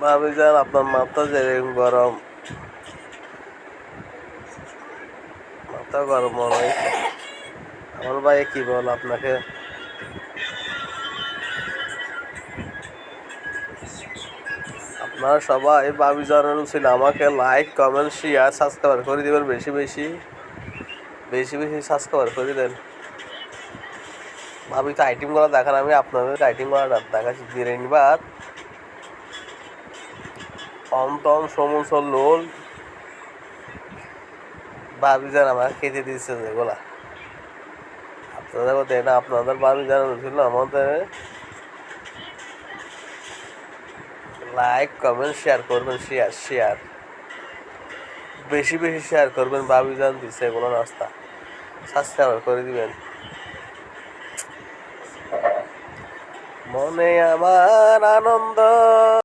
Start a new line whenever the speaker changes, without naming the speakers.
ভাবিজান আপনার মাথা যেরকম গরম, মাথা গরম মনে হয়। আমার ভাই কি বল আপনাকে, আপনারা সবাই ভাবিজানের উচিত আমাকে লাইক কমেন্ট শেয়ার সাবস্ক্রাইব করে দিবেন, বেশি বেশি বেশি বেশি সাবস্ক্রাইব করে দেন। ভাবি তো আইটেমগুলো দেখান, আমি আপনাদের আইটেমগুলো দেখাচ্ছি। বিরিয়ানি ভাত, অন্তন সমুসল লোল, ভাবিজান আমাকে খেতে দিচ্ছে যেগুলা আপনাদের দেয় না। আপনাদের ভাবিজান ছিল আমাদের লাইক কমেন্ট শেয়ার করবেন, শেয়ার শেয়ার বেশি বেশি শেয়ার করবেন। ভাবিজান দিচ্ছে এগুলো নাস্তা, সাবস্ক্রাইব করে দিবেন। মনে আমার আনন্দ।